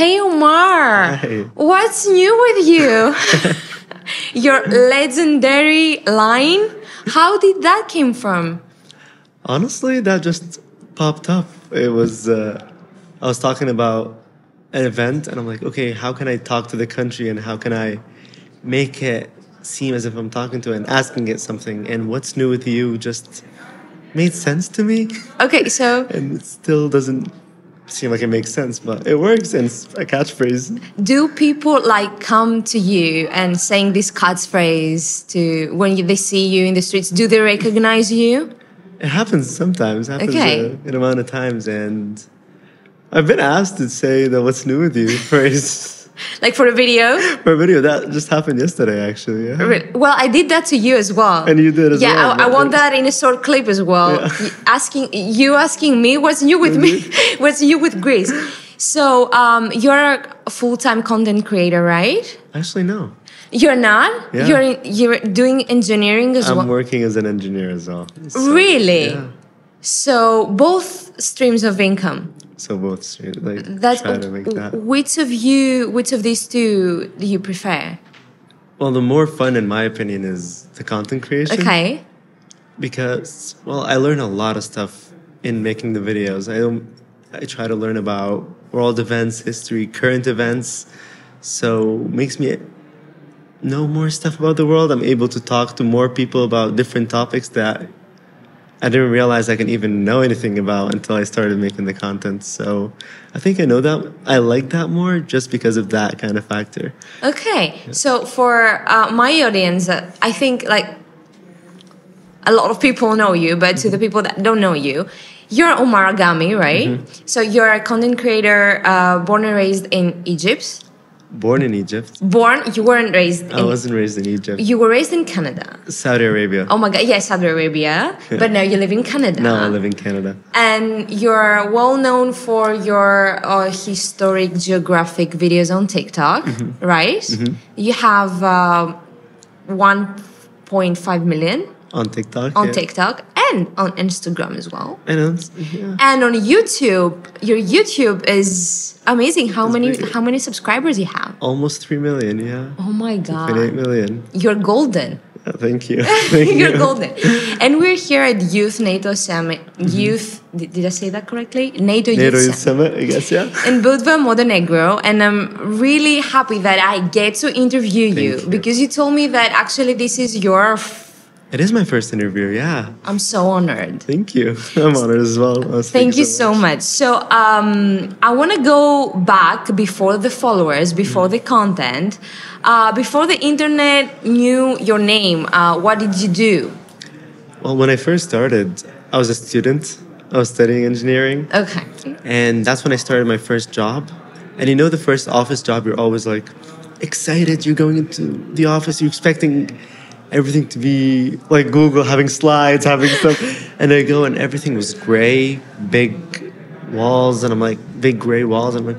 Hey Omar, Hi. what's new with you? Your legendary line, how did that came from? Honestly, that just popped up. It was, I was talking about an event, and I'm like, okay, how can I talk to the country and how can I make it seem as if I'm talking to it and asking it something? And what's new with you just made sense to me. Okay, so And it still doesn't seem like it makes sense, but it works and it's a catchphrase. do people like come to you and saying this catchphrase to when they see you in the streets? Do they recognize you? It happens sometimes, happens Okay. an amount of times, and I've been asked to say the "What's new with you" phrase Like for a video? for a video. That just happened yesterday, actually. Yeah. Well, I did that to you as well. And you did as well. Yeah, I want that in a short clip as well. Yeah. Asking me what's new with me, what's new with Greece. So you're a full-time content creator, right? Actually, no. You're not. Yeah. You're doing engineering as I'm well. working as an engineer as well. So, Really? Yeah. So both streams of income. So both streams, like That's try to make that. which of these two do you prefer? Well, the more fun, in my opinion, is the content creation. Okay. Because, well, I learn a lot of stuff in making the videos. I try to learn about world events, history, current events. So makes me know more stuff about the world. I'm able to talk to more people about different topics that I didn't realize I can even know anything about until I started making the content. So I think I know that. I like that more just because of that kind of factor. Okay. So for my audience, I think like a lot of people know you, but to the people that don't know you, you're Omar Agamy, right? Mm-hmm. So you're a content creator born and raised in Egypt. Born in Egypt. You weren't raised I wasn't raised in Egypt. You were raised in Canada. Saudi Arabia. Oh my God, yes, Saudi Arabia. But now you live in Canada. Now I live in Canada. And you're well known for your historic geographic videos on TikTok, right? You have 1.5 million On TikTok. on yeah. TikTok and on Instagram as well. I know. Yeah. And on YouTube, your YouTube is amazing. How big. many subscribers you have? Almost 3 million, yeah. Oh my 8 God. million. You're golden. Yeah, thank you. Thank You're you. golden. And we're here at Youth NATO Summit. Youth, did I say that correctly? NATO NATO Youth Youth Summit. Summit, I guess, yeah. In Budva, Montenegro. And I'm really happy that I get to interview you you. because you told me that actually this is your... It is my first interview, yeah. I'm so honored. Thank you. I'm honored as well. Thank you so much. So I want to go back before the followers, before the content, before the internet knew your name. What did you do? Well, when I first started, I was a student. I was studying engineering. Okay. And that's when I started my first job. And you know, the first office job, you're always like excited. You're going into the office, you're expecting everything to be like Google, having slides, having stuff. And I go and everything was gray, big walls. And I'm like, big gray walls. I'm like,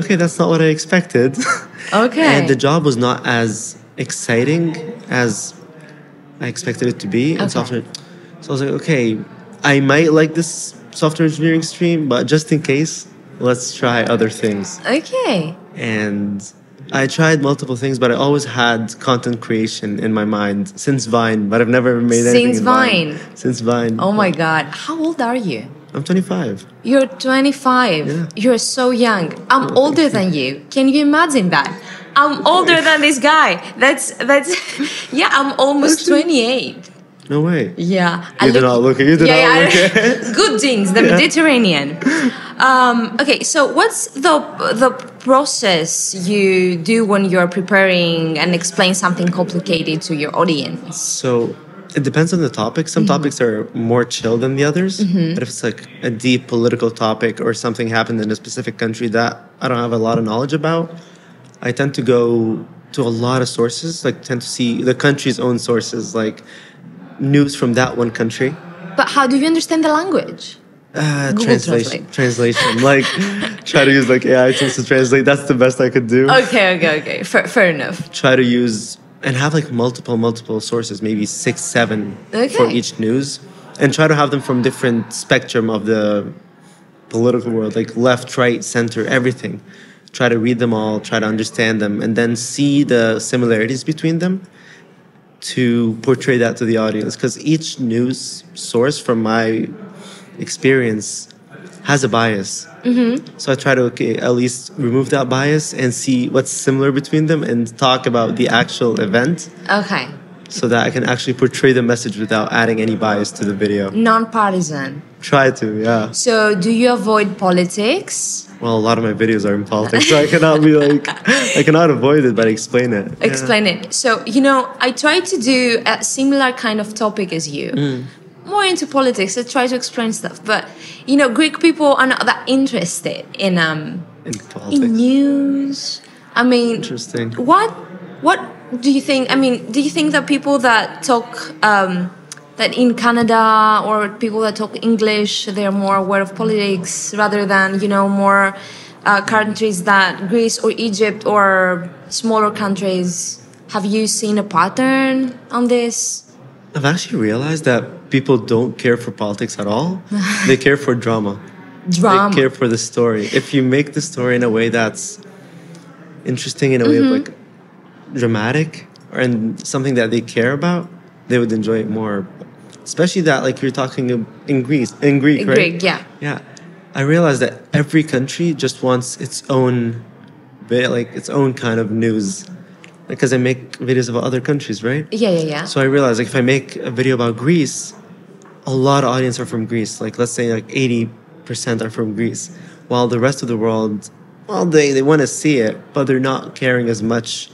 okay, that's not what I expected. Okay. And the job was not as exciting as I expected it to be in software. So I was like, okay, I might like this software engineering stream, but just in case, let's try other things. Okay. And I tried multiple things, but I always had content creation in my mind since Vine, but I've never made anything Since in Vine. Since Vine. Oh my God. How old are you? I'm 25. You're 25. Yeah. You're so young. I'm older than you. Can you imagine that? I'm older than this guy. That's yeah, I'm almost 28. No way. Yeah. You do not look it. You do not look it. Good genes, the Mediterranean. Okay, so what's the process you do when you're preparing and explain something complicated to your audience? So it depends on the topic. Some topics are more chill than the others. But if it's like a deep political topic or something happened in a specific country that I don't have a lot of knowledge about, I tend to go to a lot of sources, like tend to see the country's own sources, like news from that one country. But how do you understand the language? Translation. Like try to use like AI tools to translate. That's the best I could do. Okay. Fair enough. Try to use and have like multiple sources, maybe 6, 7 for each news, and try to have them from different spectrum of the political world, like left, right, center, everything. try to read them all, try to understand them, and then see the similarities between them to portray that to the audience. Because each news source, from my experience, has a bias. So I try to at least remove that bias and see what's similar between them and talk about the actual event Okay. so that I can actually portray the message without adding any bias to the video. Non-partisan. Try to, yeah. So do you avoid politics? Well, a lot of my videos are in politics, so I cannot be like, I cannot avoid it, but explain it. Explain it. So, I try to do a similar kind of topic as you. More into politics. I try to explain stuff. But, Greek people are not that interested in politics. in news. I mean, Interesting. What do you think? I mean, do you think that people that talk that in Canada or people that talk English, they're more aware of politics rather than more countries that Greece or Egypt or smaller countries? Have you seen a pattern on this? I've actually realized that people don't care for politics at all. They care for drama. Drama. They care for the story. If you make the story in a way that's interesting, in a way of like dramatic, or in something that they care about, they would enjoy it more. Especially that, like you're talking in Greek, right? Greek, yeah. Yeah. I realized that every country just wants its own bit, like its own kind of news. Because I make videos about other countries, right? Yeah. So I realized, like, if I make a video about Greece, a lot of audience are from Greece. Like, let's say, like, 80% are from Greece. While the rest of the world, well, they want to see it, but they're not caring as much.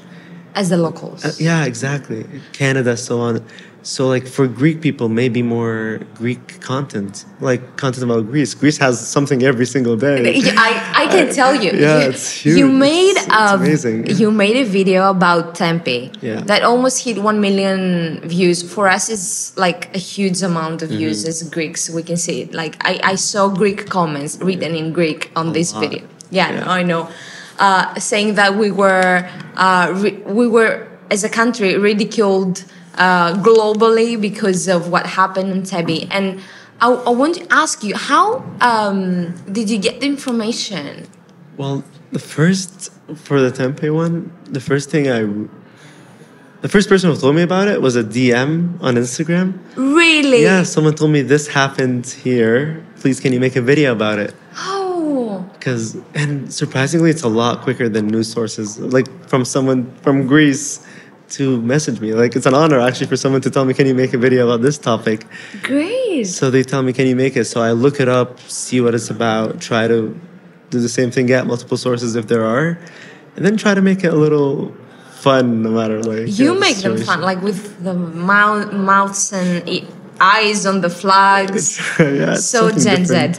As the locals. Yeah, exactly. Canada, so on. So, like, for Greek people, maybe more Greek content. Like, content about Greece. Greece has something every single day. I can tell you. Yeah, it's huge. It's amazing. You made a video about Tempe that almost hit 1 million views. For us, it's like a huge amount of views as Greeks. We can see it. Like, I saw Greek comments written in Greek on this video. Yeah. I know. Saying that we were as a country ridiculed globally because of what happened in Tempe. And I want to ask you, how did you get the information? Well, for the Tempe one, the first person who told me about it was a DM on Instagram. Really? Yeah, someone told me this happened here. Please, can you make a video about it? Oh. And surprisingly, it's a lot quicker than news sources. Like from someone from Greece to message me. Like, it's an honor actually for someone to tell me, can you make a video about this topic? Great. So they tell me, can you make it? So I look it up, see what it's about, try to do the same thing, get multiple sources if there are, and then try to make it a little fun, no matter like. You make them fun, like with the mouths and eyes on the flags. Yeah, so Gen Z.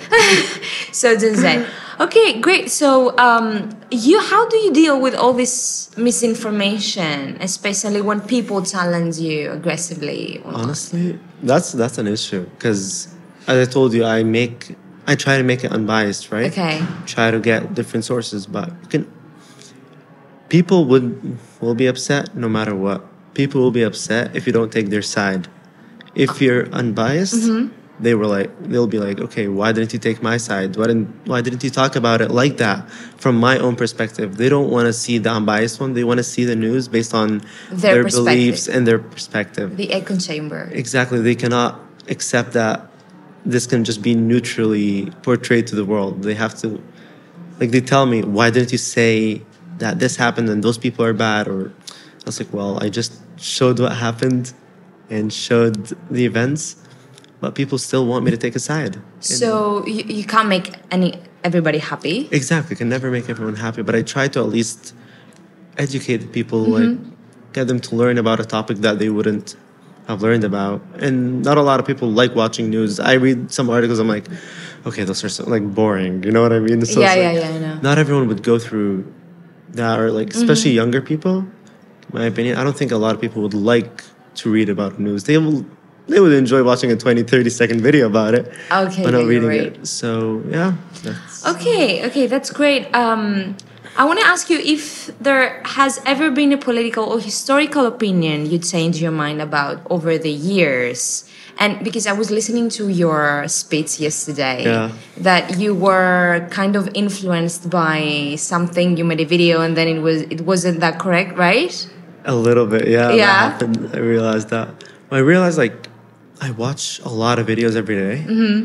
So Gen Z. Okay, great. So, how do you deal with all this misinformation, especially when people challenge you aggressively? Honestly, that's an issue because, as I told you, I try to make it unbiased, right? Okay. Try to get different sources, but people will be upset no matter what. People will be upset if you don't take their side. If you're unbiased. They'll be like, okay, why didn't you take my side? Why didn't you talk about it like that from my own perspective? They don't want to see the unbiased one. They want to see the news based on their beliefs and their perspective. The echo chamber. Exactly. They cannot accept that this can just be neutrally portrayed to the world. They have to, like, they tell me, why didn't you say that this happened and those people are bad? Or I was like, well, I just showed what happened and showed the events. But people still want me to take a side. So you can't make everybody happy. Exactly, can never make everyone happy. But I try to at least educate people, like get them to learn about a topic that they wouldn't have learned about. And not a lot of people like watching news. I read some articles. I'm like, okay, those are so, like boring. You know what I mean? So yeah, I know. Not everyone would go through that, or like especially younger people. In my opinion, I don't think a lot of people would like to read about news. They would enjoy watching a 20, 30-second video about it. Okay, but not reading right. it. So, yeah. Okay, that's great. I want to ask you if there has ever been a political or historical opinion you changed your mind about over the years. And because I was listening to your speech yesterday, Yeah. that you were kind of influenced by something. You made a video, and then it wasn't that correct, right? A little bit, yeah. That Yeah. happened. I realized that. I realized like I watch a lot of videos every day. Mm-hmm.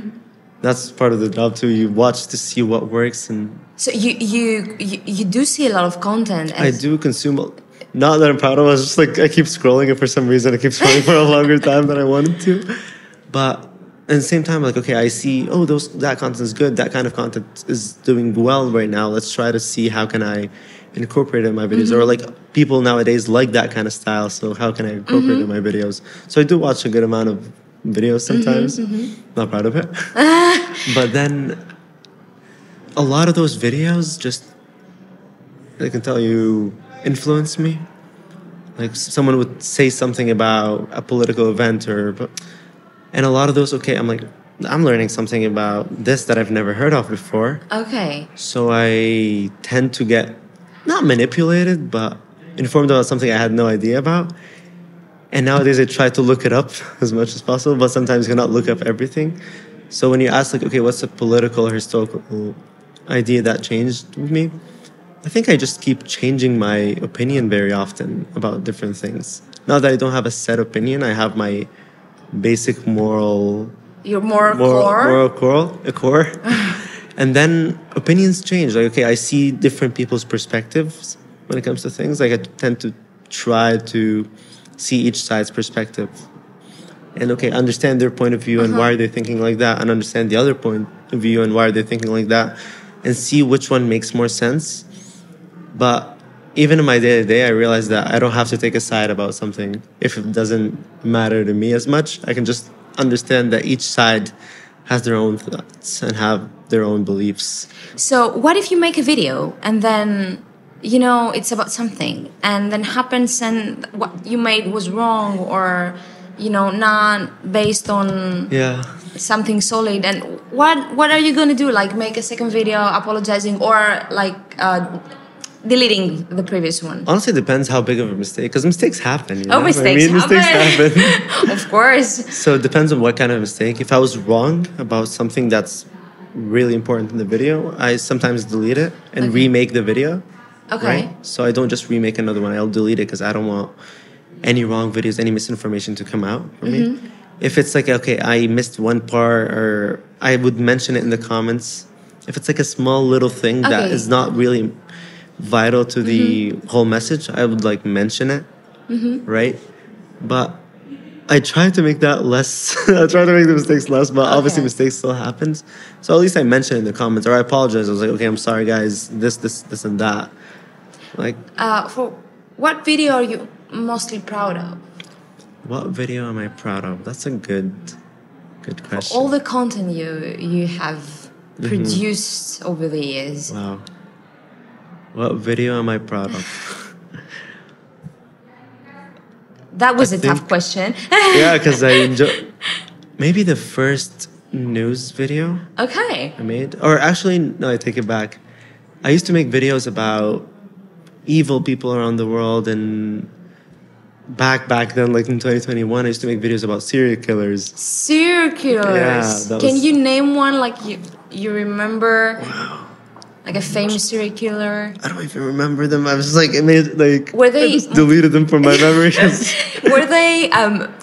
That's part of the job too. You watch to see what works, and So you do see a lot of content. I do consume. Not that I'm proud of. I was just like I keep scrolling, and for some reason I keep scrolling for a longer time than I wanted to. But at the same time, like okay, I see that content is good. That kind of content is doing well right now. Let's try to see how can I incorporate it in my videos, or like people nowadays like that kind of style. So how can I incorporate it in my videos? So I do watch a good amount of videos sometimes. Not proud of it, but then a lot of those videos just I can tell you influence me. Like someone would say something about a political event and a lot of those, okay, I'm like, I'm learning something about this that I've never heard of before. Okay. So I tend to get, not manipulated, but informed about something I had no idea about. And nowadays I try to look it up as much as possible, but sometimes you cannot look up everything. So when you ask like, okay, what's a political or historical idea that changed with me? I think I just keep changing my opinion very often about different things. Now that I don't have a set opinion, I have my basic moral... Your moral core. And then opinions change. Like, okay, I see different people's perspectives when it comes to things. Like, I tend to try to see each side's perspective. And, okay, understand their point of view and why are they thinking like that, and understand the other point of view and why are they thinking like that, and see which one makes more sense. But even in my day-to-day, I realize that I don't have to take a side about something if it doesn't matter to me as much. I can just understand that each side has their own thoughts and have their own beliefs. So what if you make a video and then, you know, it's about something and then happens and what you made was wrong or, you know, not based on something solid, and what are you going to do? Like make a second video apologizing or like deleting the previous one? Honestly, it depends how big of a mistake, because mistakes happen. You know? Mistakes happen. Of course. So it depends on what kind of mistake. If I was wrong about something that's really important in the video, I sometimes delete it and remake the video. Okay. Right? So I don't just remake another one. I'll delete it because I don't want any wrong videos, any misinformation to come out for me. If it's like, okay, I missed one part, or I would mention it in the comments. If it's like a small little thing that is not really vital to the whole message, I would like mention it, right? But I try to make that less. I try to make the mistakes less, but obviously mistakes still happens. So at least I mention it in the comments, or I apologize. I was like, okay, I'm sorry, guys. This, and that. Like, for what video are you mostly proud of? What video am I proud of? That's a good question. For all the content you have produced over the years. Wow. What video am I proud of? That was a tough question. Yeah, because I enjoy... Maybe the first news video I made. Or actually, no, I take it back. I used to make videos about evil people around the world, and back then, like in 2021, I used to make videos about serial killers. Serial killers? Yeah, Can you name one like you remember? Wow. Like a famous serial killer? I don't even remember them. I was just like, it made like... Were they... I just deleted them from my memory. Were they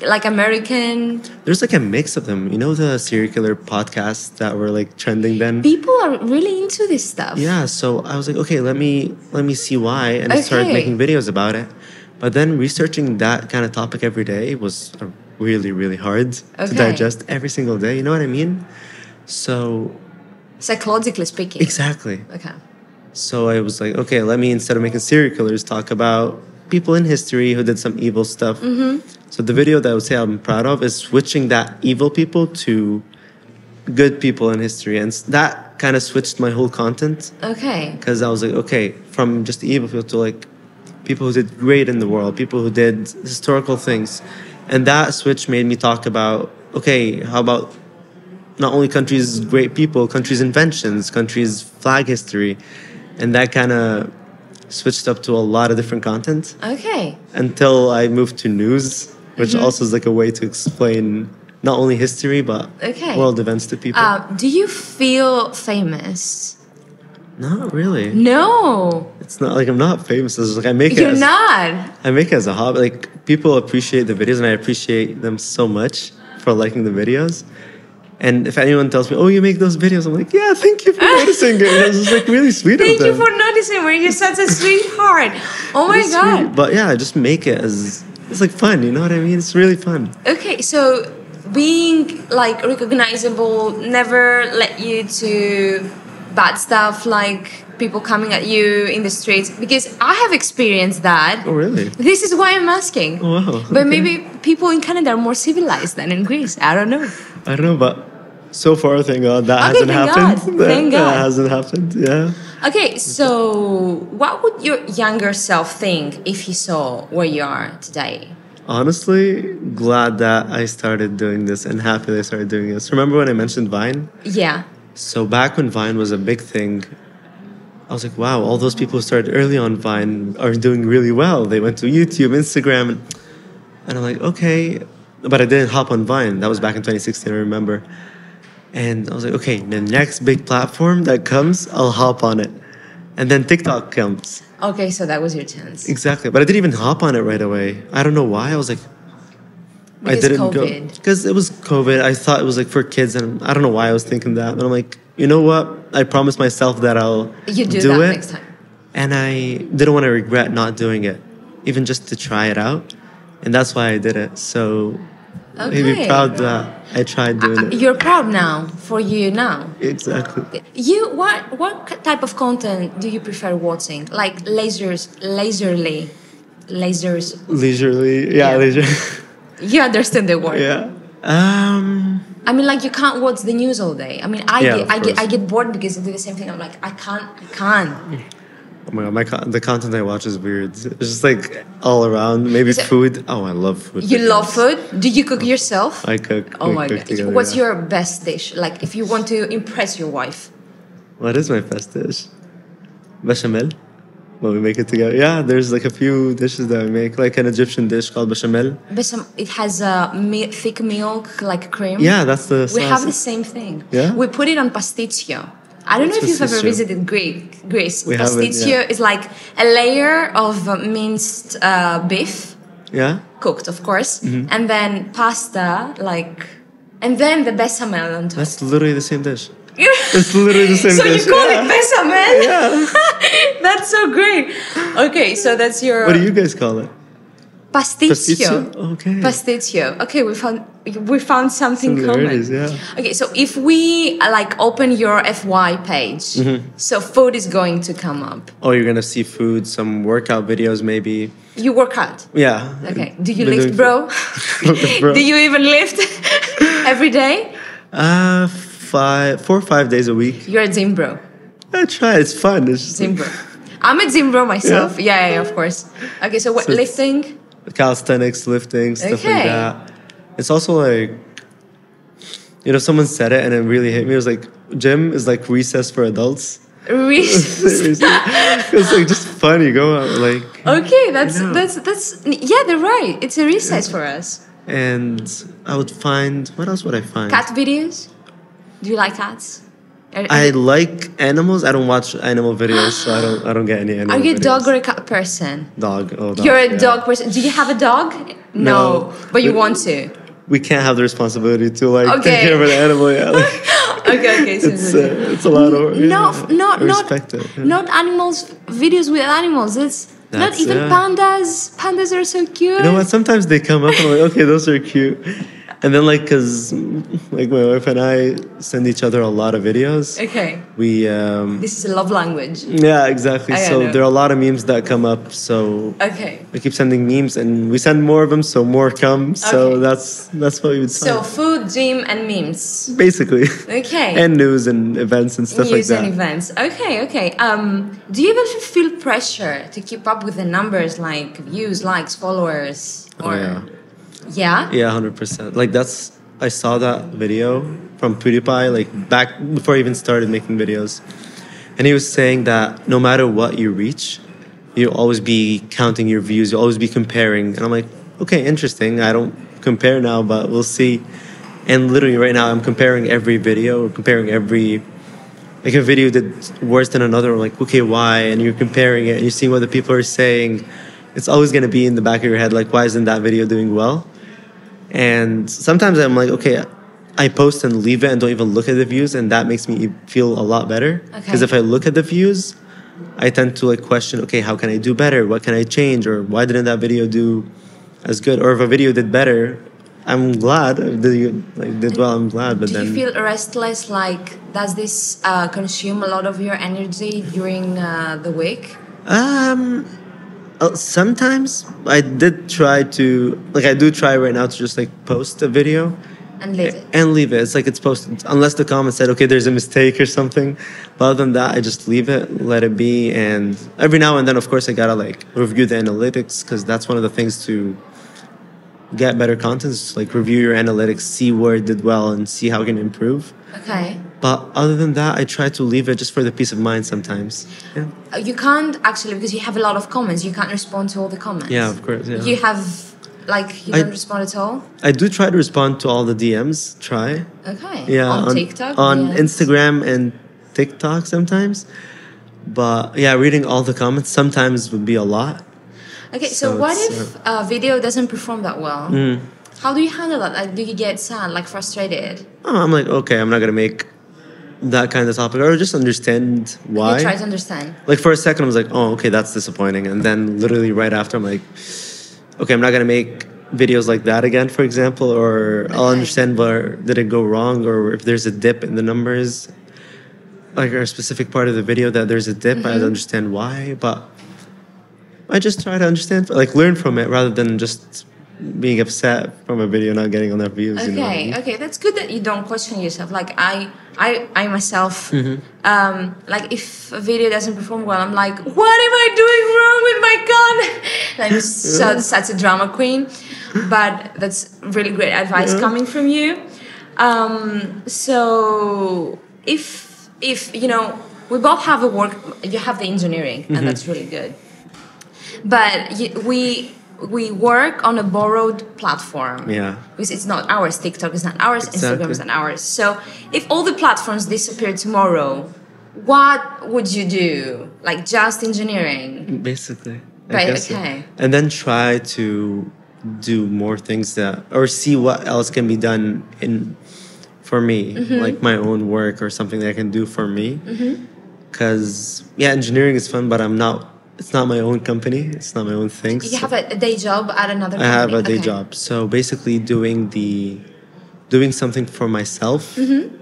like American? There's like a mix of them. You know the serial killer podcasts that were like trending then? People are really into this stuff. Yeah, so I was like, okay, let me see why, and I started making videos about it. But then researching that kind of topic every day was really, really hard to digest every single day. You know what I mean? So... Psychologically speaking. Exactly. Okay. So I was like, okay, let me, instead of making serial killers, talk about people in history who did some evil stuff. So the video that I would say I'm proud of is switching that evil people to good people in history. And that kind of switched my whole content. Okay. Because I was like, okay, from just the evil people to like people who did great in the world, people who did historical things. And that switch made me talk about, okay, how about not only countries' great people, countries' inventions, countries' flag history. And that kind of switched up to a lot of different content. Okay. Until I moved to news, which also is like a way to explain not only history but Okay. world events to people. Do you feel famous? Not really. No, It's not like I'm not famous. It's like I make it. you're not. I make it as a hobby. Like people appreciate the videos, and I appreciate them so much for liking the videos. And if anyone tells me, "Oh, you make those videos," I'm like, "Yeah, thank you for noticing it." It's just like really sweet of Thank them. you for noticing. You're such a sweetheart. Oh my It's god. sweet. But yeah, I just make it as it's like fun. You know what I mean? It's really fun. Okay, so being like recognizable never led you to bad stuff like people coming at you in the streets, because I have experienced that. Oh, really? This is why I'm asking. Oh, wow. But Okay. maybe people in Canada are more civilized than in Greece. I don't know. I don't know, but so far, thank God, that Okay, hasn't thank happened. God. Thank God. That hasn't happened. Yeah. Okay, so what would your younger self think if he saw where you are today? Honestly, glad that I started doing this and happy that I started doing this. Remember when I mentioned Vine? Yeah. So back when Vine was a big thing, I was like, wow, all those people who started early on Vine are doing really well. They went to YouTube, Instagram, and I'm like, okay. But I didn't hop on Vine. That was back in 2016, I remember. And I was like, okay, the next big platform that comes, I'll hop on it. And then TikTok comes. Okay, so that was your chance. Exactly. But I didn't even hop on it right away. I don't know why. I was like, Because I didn't go. COVID. Because it was COVID. I thought it was like for kids. And I don't know why I was thinking that. But I'm like, you know what? I promised myself that I'll You do that it. next time. And I didn't want to regret not doing it, even just to try it out. And that's why I did it. So maybe Okay. proud that I tried doing it. You're proud now for you now. Exactly. You what type of content do you prefer watching? Like lasers. Leisurely. Yeah, Yeah. leisure. You understand the word. Yeah. I mean, like you can't watch the news all day. I mean, Yeah, of I course. get bored because I do the same thing. I'm like, I can't. Oh my God, the content I watch is weird. It's just like all around. Maybe Is it- food. Oh, I love food. You videos. love food? Do you cook yourself? I cook. Oh we my cook god! together, What's yeah. your best dish? Like, if you want to impress your wife. What is my best dish? Bechamel. Well, we make it together. Yeah, there's like a few dishes that I make, like an Egyptian dish called bechamel. It has thick milk, like cream. Yeah, that's the We sauce. have the same thing. Yeah? We put it on pastitio. I don't know if you've ever Pastitio? visited Greece. We haven't, Pastitio yeah. is like a layer of minced beef, Yeah? cooked, of course, Mm-hmm. and then pasta, and then the bechamel on top. That's literally the same dish. It's literally the same So dish. you call yeah. it bechamel? Yeah. That's so great. Okay, so that's your What do you guys call it? pastitio. Pastitio? Okay. Pastitio. Okay, we found something common. Similarities, yeah. Okay, so if we open your FY page, so food is going to come up. Oh, you're gonna see food, some workout videos, maybe. You work out. Yeah. Okay. Do you Been lift, doing- bro? Bro. Do you even lift every day? 4 or 5 days a week. You're a gym bro. I try. It's fun. It's just Gym bro. I'm a gym bro myself. Yeah, of course. Okay, so what So it's- lifting? calisthenics, lifting, stuff Okay. like that. It's also like, someone said it and it really hit me. It was like, gym is like recess for adults. Seriously. It's like just fun. You go out like, Okay, that's know. yeah, they're right. It's a recess for us. and I would find, what else would I find? Cat videos? Do you like cats? I like animals. I don't watch animal videos, so I don't get any animal Are you a videos. dog or a cat person? Dog. Oh, dog. You're a yeah. dog person. Do you have a dog? No. But you But- want to. We can't have the responsibility to like Okay. take care of an animal. Yeah, like, Okay. So it's a lot of not respect it. Yeah. not animals videos with animals. It's not That's- even yeah. pandas. Pandas are so cute. You know what? Sometimes they come up and I'm like, okay, those are cute. And then cause my wife and I send each other a lot of videos. Okay. We This is a love language. yeah, exactly. I So know. there are a lot of memes that come up. So Okay. we keep sending memes and we send more of them, so more come. So Okay. that's what we would So find. food, gym, and memes. Basically. Okay. And news and events and stuff News like and that. events. Okay. Do you ever feel pressure to keep up with the numbers, like views, likes, followers? Oh, yeah. Yeah? Yeah, 100%. Like I saw that video from PewDiePie back before I even started making videos. And he was saying that no matter what you reach, you'll always be counting your views, you'll always be comparing. And I'm like, okay, interesting. I don't compare now, but we'll see. And literally right now, I'm comparing every video, comparing every like a video did worse than another. I'm like, okay, why? And you're comparing it, and you're seeing what the people are saying. It's always going to be in the back of your head, like, why isn't that video doing well? And sometimes I'm like, okay, I post and leave it and don't even look at the views, and that makes me feel a lot better. Because if I look at the views, I tend to like question, okay, how can I do better? What can I change? Or why didn't that video do as good? Or if a video did better, I'm glad. If it did well, I'm glad. But do you feel restless? Like, does this consume a lot of your energy during the week? Sometimes I did try to, like, I do try right now to just like post a video and leave it. And leave it. It's like it's posted, unless the comment said, okay, there's a mistake or something. But other than that, I just leave it, let it be. And every now and then, of course, I gotta like review the analytics, because that's one of the things to get better content, is like review your analytics, see where it did well, and see how it can improve. Okay. But other than that, I try to leave it just for the peace of mind sometimes. Yeah. You can't actually, because you have a lot of comments, you can't respond to all the comments. Yeah, of course. Yeah. You have, like, you don't respond at all? I do try to respond to all the DMs. Try. Okay. Yeah. On TikTok? On DMs? Instagram and TikTok sometimes. But yeah, reading all the comments sometimes would be a lot. Okay, so what if a video doesn't perform that well? How do you handle that? Like, do you get sad, like frustrated? Oh, I'm like, okay, I'm not going to make that kind of topic, or just understand why. You try to understand. Like for a second, I was like, oh, okay, that's disappointing. And then literally right after, I'm like, okay, I'm not going to make videos like that again, for example, or I'll understand where did it go wrong, or if there's a dip in the numbers, like a specific part of the video that there's a dip, I understand why, but I just try to understand, like learn from it rather than just being upset from a video not getting enough views. Okay, you know what I mean? okay, that's good that you don't question yourself. Like I myself, like if a video doesn't perform well, I'm like, what am I doing wrong with my content? Like such a drama queen, but that's really great advice coming from you. So if you know, we both have a work, you have the engineering, and that's really good. But we work on a borrowed platform. Yeah. Because it's not ours. TikTok is not ours. Instagram is not ours. So if all the platforms disappear tomorrow, what would you do? Like just engineering? Basically. Right, okay. And then try to do more things or see what else can be done for me, like my own work or something that I can do for me. Because, engineering is fun, but it's not my own company. It's not my own thing. You have a day job at another company? I have a day job. So basically doing something for myself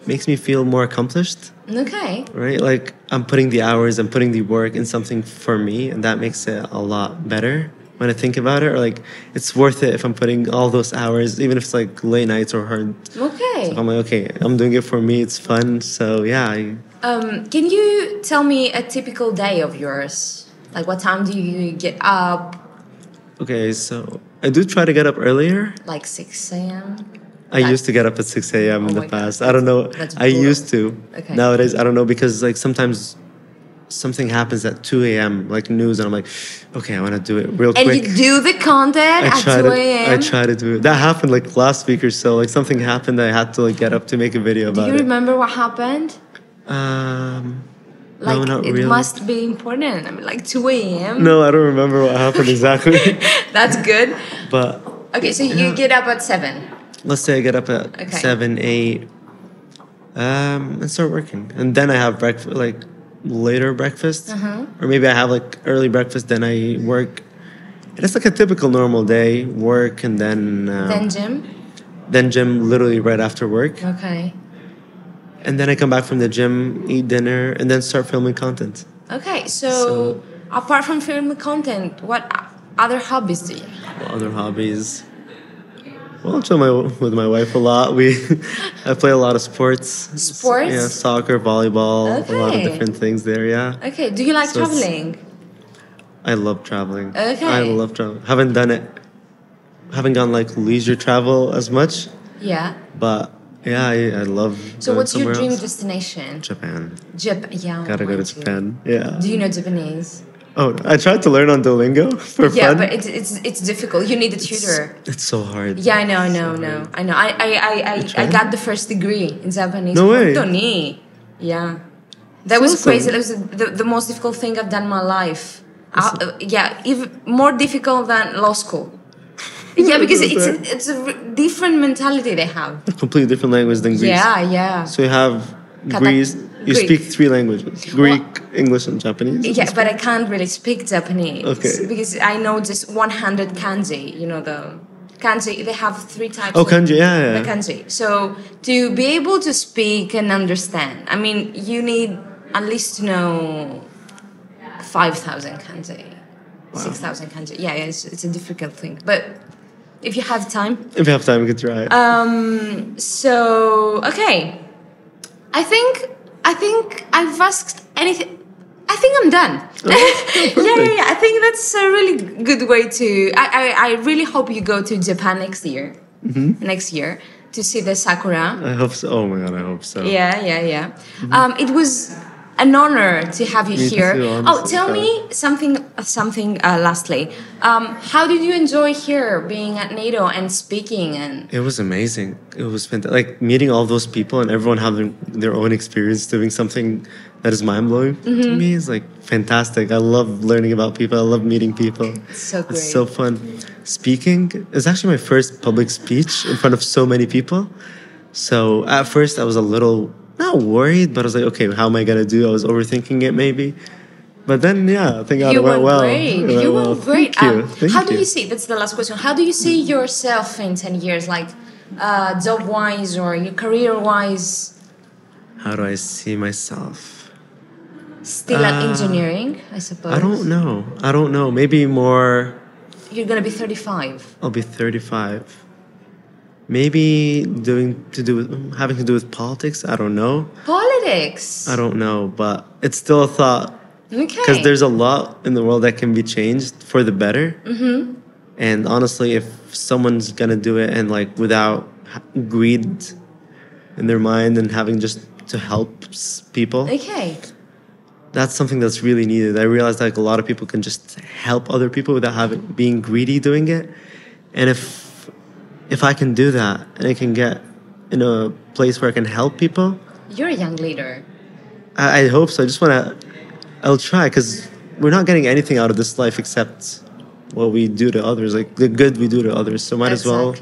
makes me feel more accomplished. Okay. Right? Like I'm putting the hours, I'm putting the work in something for me, and that makes it a lot better when I think about it. Or like it's worth it if I'm putting all those hours, even if it's like late nights or hard. Okay. So I'm like, okay, I'm doing it for me. It's fun. So yeah. Can you tell me a typical day of yours? Like, what time do you get up? Okay, so I do try to get up earlier. Like 6 a.m.? I used to get up at 6 a.m. in the past. I don't know. I used to. Okay. Nowadays, I don't know, because like sometimes something happens at 2 a.m., like news, and I'm like, okay, I want to do it real quick. And you do the content at 2 a.m.? I try to do it. That happened like last week or so. Like something happened that I had to like get up to make a video about it. Do you remember what happened? Like, no, not really. It must be important. I mean, like 2 a.m. No, I don't remember what happened exactly. That's good. But okay, so you get up at 7. Let's say I get up at 7, 8, and start working, and then I have breakfast, like later breakfast, or maybe I have like early breakfast, then I work. And it's like a typical normal day: work, and then gym. Then gym, literally right after work. Okay. And then I come back from the gym, eat dinner, and then start filming content. Okay, so apart from filming content, what other hobbies do you have? Other hobbies? Well, I chill with my wife a lot. I play a lot of sports. Sports? Yeah, soccer, volleyball, a lot of different things there, yeah. Okay, do you like traveling? I love traveling. Okay. I love traveling. Haven't done it. Haven't gone like leisure travel as much. Yeah. But yeah, I love. So what's your dream else. destination? Japan. Yeah. Gotta go to Japan. Yeah. Do you know Japanese? Oh, I tried to learn on Duolingo for Yeah, fun. but it's difficult. You need a tutor. It's so hard. Yeah, I know, I It's know, so no, hard. I know. I tried? got the first degree in Japanese. No way. Hontoni. Yeah, that It's was awesome. crazy. That was the most difficult thing I've done in my life. Yeah, even more difficult than law school. Yeah, because it's a different mentality they have. Completely different language than Greece. Yeah, yeah. So you have Kata- Greece. You Greek. speak 3 languages: Greek, English, and Japanese. Yeah, but I can't really speak Japanese. Okay. Because I know just 100 kanji. You know the kanji. They have 3 types. Oh, of kanji. Yeah. The kanji. So to be able to speak and understand, I mean, you need at least to know 5,000 kanji, 6,000 kanji. Yeah, it's a difficult thing, but if you have time. If you have time, you can try it. So okay, I think I've asked anything. I think I'm done. Yeah. I think that's a really good way to. I really hope you go to Japan next year. Mm-hmm. Next year to see the sakura. I hope so. Oh my god, I hope so. Yeah. It was an honor to have you Me here. too, Oh, honestly. tell me something. Lastly, how did you enjoy here being at NATO and speaking and? It was amazing. It was fantastic. Like meeting all those people and everyone having their own experience doing something that is mind blowing to me is like fantastic. I love learning about people. I love meeting people. So great. It's so fun. Speaking is actually my first public speech in front of so many people. So at first I was a little not worried, but I was like, okay, how am I gonna do? I was overthinking it maybe. But then, yeah, I think it went well. Great. It went You well. went great. Thank you. Thank How do you. you see? That's the last question. How do you see yourself in 10 years, like job-wise or your career-wise? How do I see myself? Still at engineering, I suppose. I don't know. Maybe more. You're gonna be 35. I'll be 35. Maybe having to do with politics. I don't know. Politics. I don't know, but it's still a thought. Okay. Because there's a lot in the world that can be changed for the better. Mm-hmm. And honestly, if someone's gonna do it and like without greed in their mind and having just to help people, Okay. that's something that's really needed. I realized like a lot of people can just help other people without being greedy doing it. And if I can do that and I can get in a place where I can help people, You're a young leader. I hope so. I'll try because we're not getting anything out of this life except what we do to others, like the good we do to others. So might as well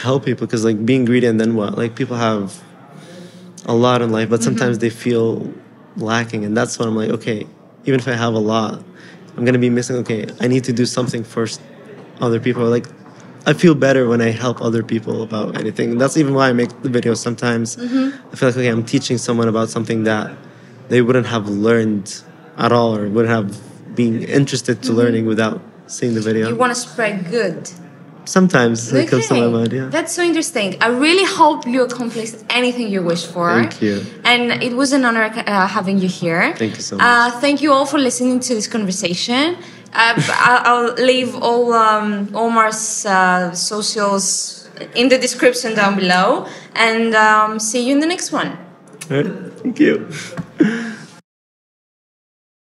help people because like being greedy and then what? Like people have a lot in life, but sometimes they feel lacking, and that's when I'm like, okay, even if I have a lot, I'm gonna be missing. Okay, I need to do something for other people. Like I feel better when I help other people about anything. And that's even why I make the videos sometimes. I feel like, okay, I'm teaching someone about something that they wouldn't have learned at all or wouldn't have been interested to learning without seeing the video. You want to spread good. Sometimes it comes to my mind, yeah. That's so interesting. I really hope you accomplished anything you wish for. Thank you. And it was an honor having you here. Thank you so much. Thank you all for listening to this conversation. I'll leave all Omar's socials in the description down below. And see you in the next one. All right. Thank you.